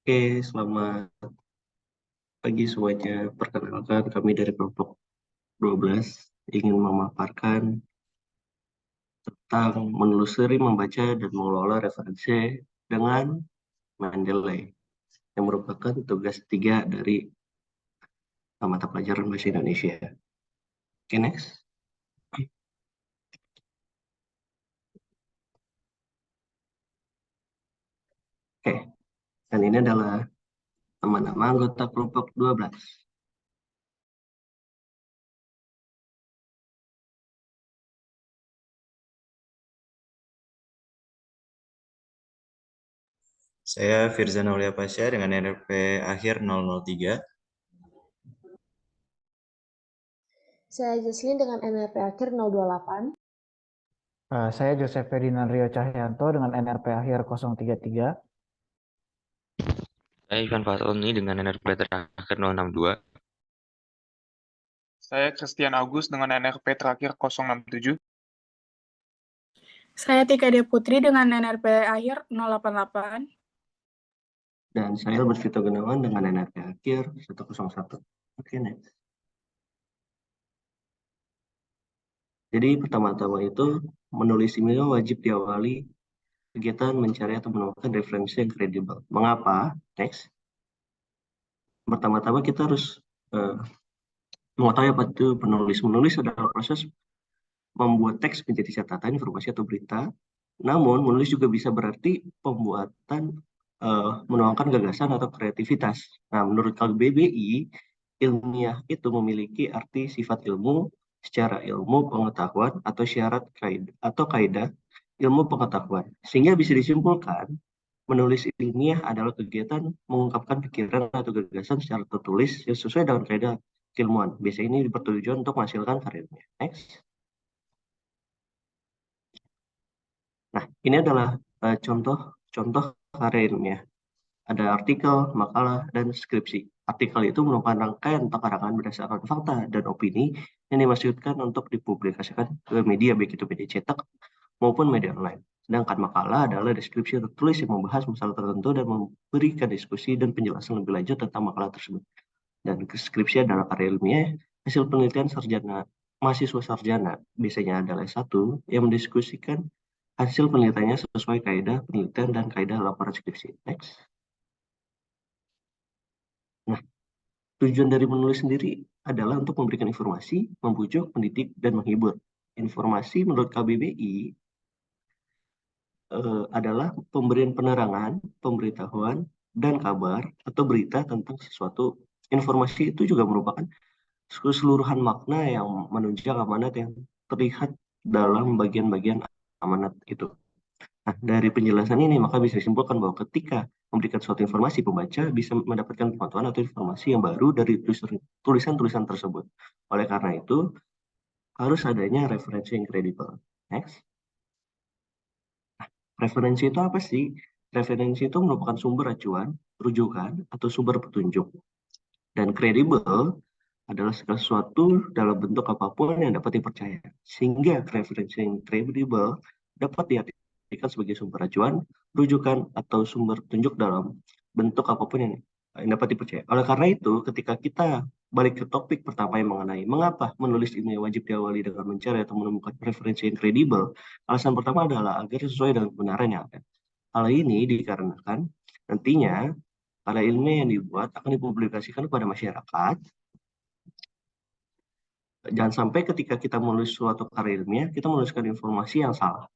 Oke, selamat pagi semuanya. Perkenalkan, kami dari kelompok 12 ingin memaparkan tentang menelusuri, membaca, dan mengelola referensi dengan Mendeley, yang merupakan tugas 3 dari mata pelajaran Bahasa Indonesia. Oke, next. Oke, dan ini adalah nama-nama anggota kelompok 12. Saya Firzan Aulia Pasha dengan NRP akhir 003. Saya Jesslyn dengan NRP akhir 028. Saya Joseph Ferdinand Rio Cahyanto dengan NRP akhir 033. Saya Ivan Fatloni dengan NRP terakhir 062. Saya Christian Agus dengan NRP terakhir 067. Saya Tika Dia Putri dengan NRP akhir 088. Dan saya Albert Vito Gunawan dengan NRP akhir 101. Oke, next. Jadi pertama-tama itu menulis email wajib diawali kegiatan mencari atau menemukan referensi yang kredibel. Mengapa? Next. Pertama-tama kita harus mengetahui apa itu penulis. Menulis adalah proses membuat teks menjadi catatan, informasi, atau berita. Namun, menulis juga bisa berarti pembuatan, menuangkan gagasan atau kreativitas. Nah, menurut KBBI, ilmiah itu memiliki arti sifat ilmu secara ilmu pengetahuan atau syarat kaidah ilmu pengetahuan. Sehingga bisa disimpulkan, menulis ilmiah adalah kegiatan mengungkapkan pikiran atau gagasan secara tertulis yang sesuai dengan kaidah keilmuan. Biasanya ini bertujuan untuk menghasilkan karya ilmiah. Next. Nah, ini adalah contoh karya ilmiah. Ada artikel, makalah, dan skripsi. Artikel itu merupakan rangkaian atau karangan berdasarkan fakta dan opini yang dimaksudkan untuk dipublikasikan ke media, baik itu media cetak maupun media online. Sedangkan makalah adalah deskripsi tertulis yang membahas masalah tertentu dan memberikan diskusi dan penjelasan lebih lanjut tentang makalah tersebut. Dan skripsi adalah karya ilmiah hasil penelitian mahasiswa sarjana, biasanya adalah S1, yang mendiskusikan hasil penelitiannya sesuai kaidah penelitian dan kaidah laporan skripsi. Next. Nah, tujuan dari menulis sendiri adalah untuk memberikan informasi, membujuk, mendidik, dan menghibur. Informasi menurut KBBI adalah pemberian penerangan, pemberitahuan, dan kabar atau berita tentang sesuatu. Informasi itu juga merupakan keseluruhan makna yang menunjang amanat yang terlihat dalam bagian-bagian amanat itu. Nah, dari penjelasan ini maka bisa disimpulkan bahwa ketika memberikan suatu informasi, pembaca bisa mendapatkan pengetahuan atau informasi yang baru dari tulisan-tulisan tersebut. Oleh karena itu, harus adanya referensi yang kredibel. Next. Nah, referensi itu apa sih? Referensi itu merupakan sumber acuan, rujukan, atau sumber petunjuk. Dan kredibel adalah segala sesuatu dalam bentuk apapun yang dapat dipercaya. Sehingga referensi yang kredibel dapat diartikan sebagai sumber acuan, rujukan, atau sumber petunjuk dalam bentuk apapun yang dapat dipercaya. Oleh karena itu, ketika kita balik ke topik pertama yang mengenai mengapa menulis ini wajib diawali dengan mencari atau menemukan referensi yang kredibel, alasan pertama adalah agar sesuai dengan kebenaran yang ada. Hal ini dikarenakan nantinya karya ilmiah yang dibuat akan dipublikasikan kepada masyarakat. Jangan sampai ketika kita menulis suatu karya ilmiah, kita menuliskan informasi yang salah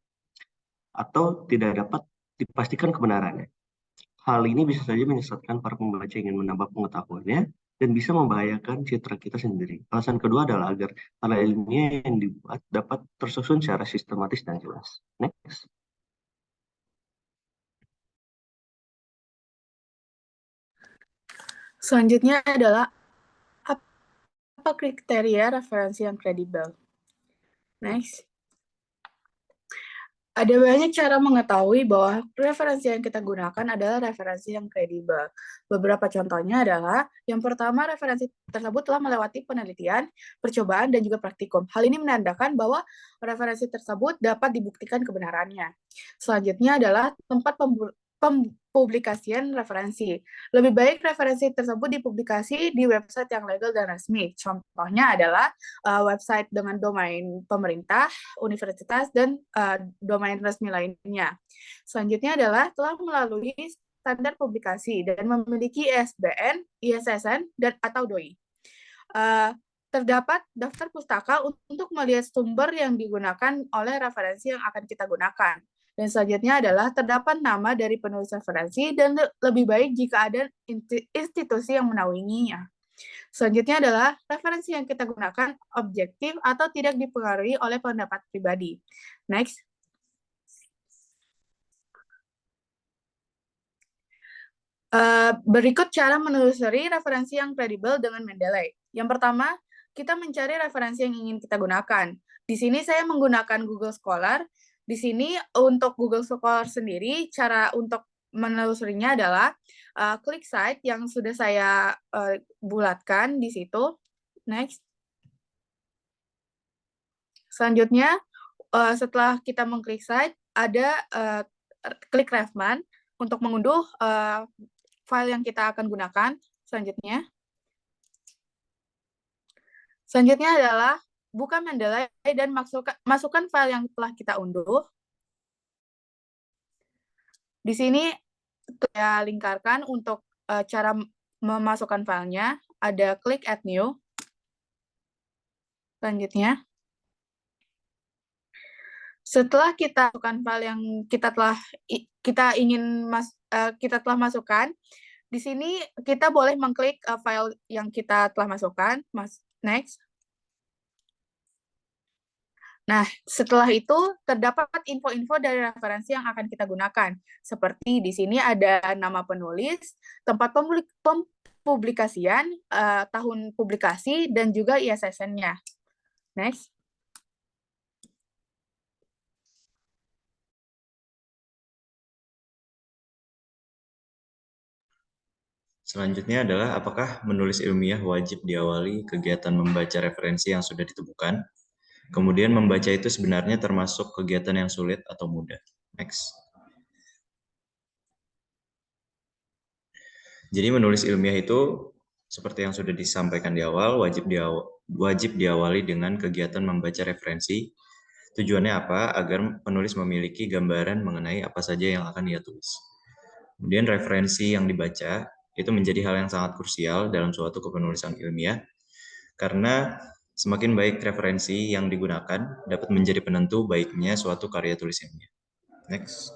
atau tidak dapat dipastikan kebenarannya. Hal ini bisa saja menyesatkan para pembaca yang ingin menambah pengetahuannya dan bisa membahayakan citra kita sendiri. Alasan kedua adalah agar karya ilmiah yang dibuat dapat tersusun secara sistematis dan jelas. Next. Selanjutnya adalah apa kriteria referensi yang kredibel. Next. Ada banyak cara mengetahui bahwa referensi yang kita gunakan adalah referensi yang kredibel. Beberapa contohnya adalah, yang pertama, referensi tersebut telah melewati penelitian, percobaan, dan juga praktikum. Hal ini menandakan bahwa referensi tersebut dapat dibuktikan kebenarannya. Selanjutnya adalah tempat pempublikasian referensi. Lebih baik referensi tersebut dipublikasi di website yang legal dan resmi. Contohnya adalah website dengan domain pemerintah, universitas, dan domain resmi lainnya. Selanjutnya adalah telah melalui standar publikasi dan memiliki ISBN, ISSN, dan atau DOI. Terdapat daftar pustaka untuk melihat sumber yang digunakan oleh referensi yang akan kita gunakan. Dan selanjutnya adalah terdapat nama dari penulis referensi dan lebih baik jika ada institusi yang menaunginya. Selanjutnya adalah referensi yang kita gunakan objektif atau tidak dipengaruhi oleh pendapat pribadi. Next. Berikut cara menelusuri referensi yang kredibel dengan Mendeley. Yang pertama, kita mencari referensi yang ingin kita gunakan. Di sini saya menggunakan Google Scholar. Di sini untuk Google Scholar sendiri, cara untuk menelusurinya adalah klik site yang sudah saya bulatkan di situ. Next. Selanjutnya, setelah kita mengklik site, ada klik Refman untuk mengunduh file yang kita akan gunakan. Selanjutnya adalah buka Mendeley dan masukkan file yang telah kita unduh. Di sini saya lingkarkan untuk cara memasukkan filenya. Ada klik Add New. Selanjutnya, setelah kita masukkan file yang kita telah masukkan, di sini kita boleh mengklik file yang kita telah masukkan. Next. Nah, setelah itu terdapat info-info dari referensi yang akan kita gunakan. Seperti di sini ada nama penulis, tempat pempublikasian, tahun publikasi, dan juga ISSN-nya. Next. Selanjutnya adalah apakah menulis ilmiah wajib diawali kegiatan membaca referensi yang sudah ditemukan? Kemudian membaca itu sebenarnya termasuk kegiatan yang sulit atau mudah. Next. Jadi menulis ilmiah itu seperti yang sudah disampaikan di awal, wajib diawali dengan kegiatan membaca referensi. Tujuannya apa? Agar penulis memiliki gambaran mengenai apa saja yang akan ia tulis. Kemudian referensi yang dibaca itu menjadi hal yang sangat krusial dalam suatu kepenulisan ilmiah, karena semakin baik referensi yang digunakan dapat menjadi penentu baiknya suatu karya tulis ilmiah. Next.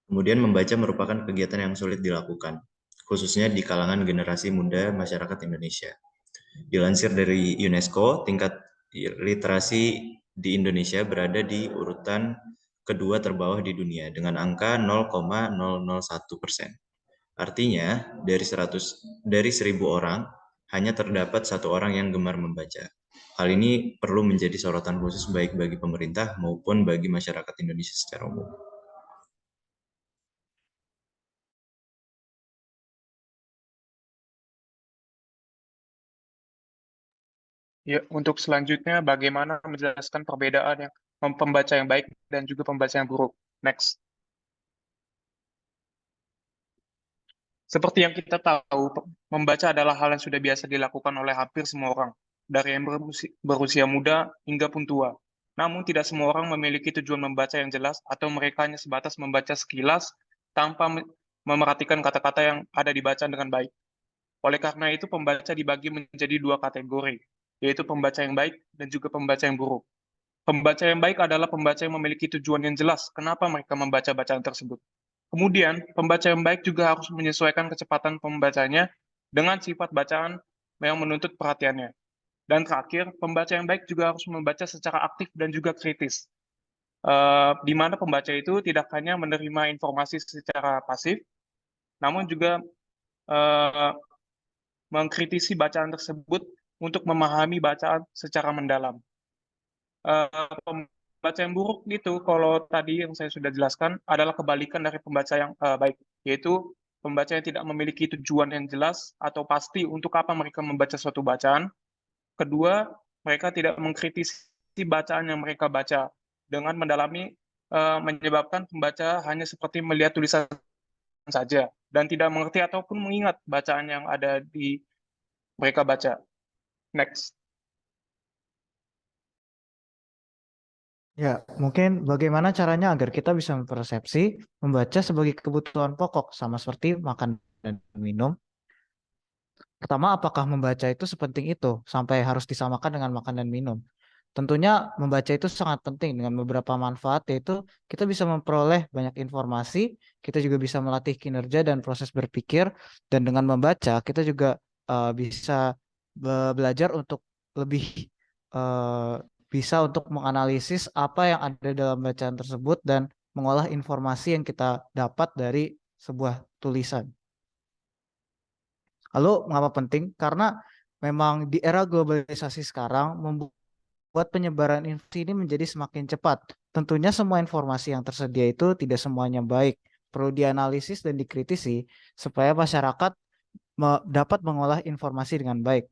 Kemudian membaca merupakan kegiatan yang sulit dilakukan, khususnya di kalangan generasi muda masyarakat Indonesia. Dilansir dari UNESCO, tingkat literasi di Indonesia berada di urutan kedua terbawah di dunia dengan angka 0,001%. Artinya, dari 1000 orang, hanya terdapat 1 orang yang gemar membaca. Hal ini perlu menjadi sorotan khusus baik bagi pemerintah maupun bagi masyarakat Indonesia secara umum. Ya, untuk selanjutnya bagaimana menjelaskan perbedaan yang pembaca yang baik dan juga pembaca yang buruk. Next. Seperti yang kita tahu, membaca adalah hal yang sudah biasa dilakukan oleh hampir semua orang, dari yang berusia muda hingga pun tua. Namun tidak semua orang memiliki tujuan membaca yang jelas atau mereka hanya sebatas membaca sekilas tanpa memerhatikan kata-kata yang ada dibaca dengan baik. Oleh karena itu, pembaca dibagi menjadi 2 kategori, yaitu pembaca yang baik dan juga pembaca yang buruk. Pembaca yang baik adalah pembaca yang memiliki tujuan yang jelas kenapa mereka membaca bacaan tersebut. Kemudian, pembaca yang baik juga harus menyesuaikan kecepatan pembacanya dengan sifat bacaan yang menuntut perhatiannya. Dan terakhir, pembaca yang baik juga harus membaca secara aktif dan juga kritis, di mana pembaca itu tidak hanya menerima informasi secara pasif, namun juga mengkritisi bacaan tersebut untuk memahami bacaan secara mendalam. Pembaca yang buruk gitu, kalau tadi yang saya sudah jelaskan, adalah kebalikan dari pembaca yang baik, yaitu pembaca yang tidak memiliki tujuan yang jelas atau pasti untuk apa mereka membaca suatu bacaan. Kedua, mereka tidak mengkritisi bacaan yang mereka baca dengan mendalami menyebabkan pembaca hanya seperti melihat tulisan saja dan tidak mengerti ataupun mengingat bacaan yang ada di mereka baca. Next. Ya, mungkin bagaimana caranya agar kita bisa mempersepsi membaca sebagai kebutuhan pokok sama seperti makan dan minum. Pertama, apakah membaca itu sepenting itu sampai harus disamakan dengan makan dan minum? Tentunya membaca itu sangat penting dengan beberapa manfaat, yaitu kita bisa memperoleh banyak informasi, kita juga bisa melatih kinerja dan proses berpikir, dan dengan membaca kita juga bisa belajar untuk lebih eh, bisa untuk menganalisis apa yang ada dalam bacaan tersebut dan mengolah informasi yang kita dapat dari sebuah tulisan. Lalu mengapa penting? Karena memang di era globalisasi sekarang membuat penyebaran informasi ini menjadi semakin cepat. Tentunya semua informasi yang tersedia itu tidak semuanya baik. Perlu dianalisis dan dikritisi supaya masyarakat dapat mengolah informasi dengan baik.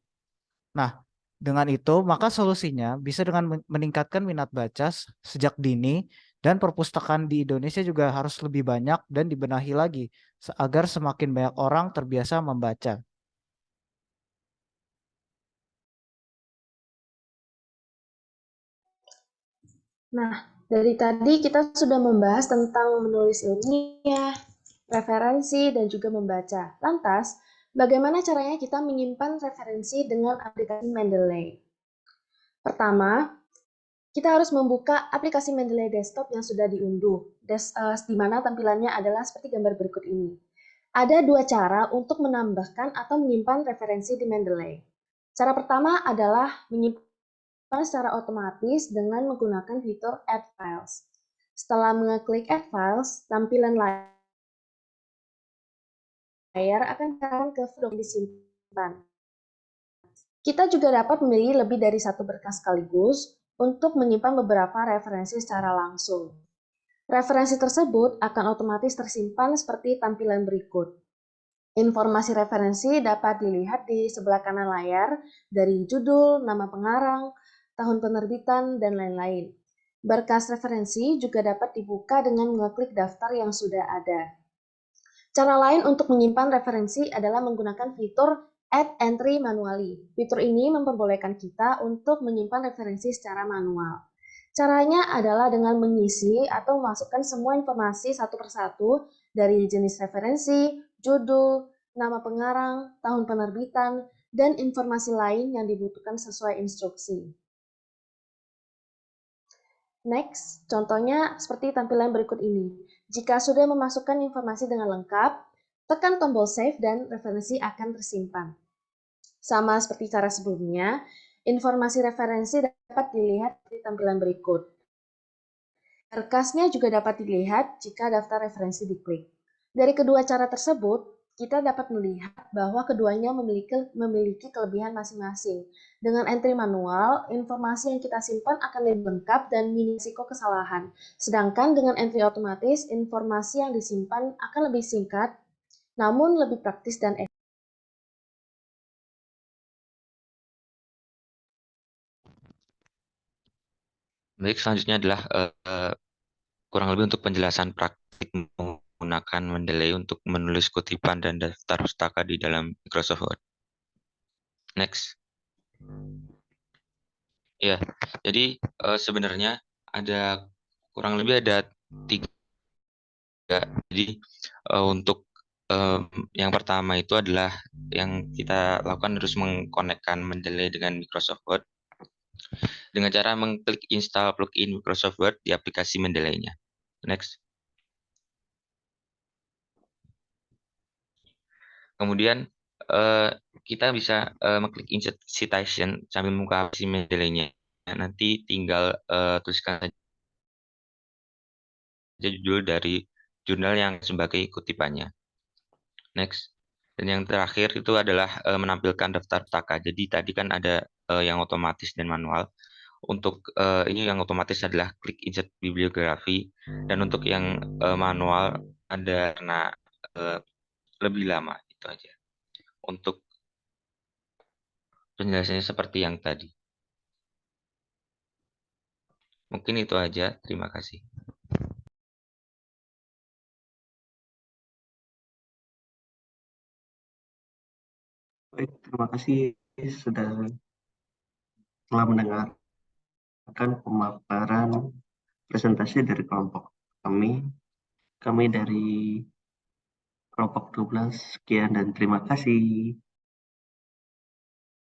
Nah, dengan itu maka solusinya bisa dengan meningkatkan minat baca sejak dini, dan perpustakaan di Indonesia juga harus lebih banyak dan dibenahi lagi agar semakin banyak orang terbiasa membaca. Nah, dari tadi kita sudah membahas tentang menulis ilmiah, referensi, dan juga membaca. Lantas, bagaimana caranya kita menyimpan referensi dengan aplikasi Mendeley? Pertama, kita harus membuka aplikasi Mendeley Desktop yang sudah diunduh, di mana tampilannya adalah seperti gambar berikut ini. Ada dua cara untuk menambahkan atau menyimpan referensi di Mendeley. Cara pertama adalah menyimpan secara otomatis dengan menggunakan fitur Add Files. Setelah mengeklik Add Files, tampilan layar akan ke dokumen disimpan. Kita juga dapat memilih lebih dari satu berkas sekaligus untuk menyimpan beberapa referensi secara langsung. Referensi tersebut akan otomatis tersimpan seperti tampilan berikut. Informasi referensi dapat dilihat di sebelah kanan layar dari judul, nama pengarang, tahun penerbitan, dan lain-lain. Berkas referensi juga dapat dibuka dengan mengeklik daftar yang sudah ada. Cara lain untuk menyimpan referensi adalah menggunakan fitur Add Entry Manually. Fitur ini memperbolehkan kita untuk menyimpan referensi secara manual. Caranya adalah dengan mengisi atau memasukkan semua informasi satu persatu dari jenis referensi, judul, nama pengarang, tahun penerbitan, dan informasi lain yang dibutuhkan sesuai instruksi. Next, contohnya seperti tampilan berikut ini. Jika sudah memasukkan informasi dengan lengkap, tekan tombol save dan referensi akan tersimpan. Sama seperti cara sebelumnya, informasi referensi dapat dilihat di tampilan berikut. Berkasnya juga dapat dilihat jika daftar referensi diklik. Dari kedua cara tersebut, kita dapat melihat bahwa keduanya memiliki kelebihan masing-masing. Dengan entry manual, informasi yang kita simpan akan lebih lengkap dan minim risiko kesalahan. Sedangkan dengan entry otomatis, informasi yang disimpan akan lebih singkat, namun lebih praktis dan efektif. Baik, selanjutnya adalah kurang lebih untuk penjelasan praktik menggunakan Mendeley untuk menulis kutipan dan daftar pustaka di dalam Microsoft Word. Next. Ya, jadi sebenarnya ada kurang lebih ada 3. Jadi untuk yang pertama itu adalah yang kita lakukan harus mengkonekkan Mendeley dengan Microsoft Word dengan cara mengklik install plugin Microsoft Word di aplikasi Mendeley-nya. Next. Kemudian kita bisa mengklik insert citation sambil membuka aplikasi Mendeley-nya. Nanti tinggal tuliskan saja judul dari jurnal yang sebagai kutipannya. Next. Dan yang terakhir itu adalah menampilkan daftar pustaka. Jadi tadi kan ada yang otomatis dan manual. Untuk ini yang otomatis adalah klik insert bibliografi, dan untuk yang manual ada karena lebih lama, itu aja. Untuk penjelasannya seperti yang tadi. Mungkin itu aja. Terima kasih. Baik, terima kasih sudah telah mendengarkan pemaparan presentasi dari kelompok kami. Kami dari kelompok 12, sekian dan terima kasih.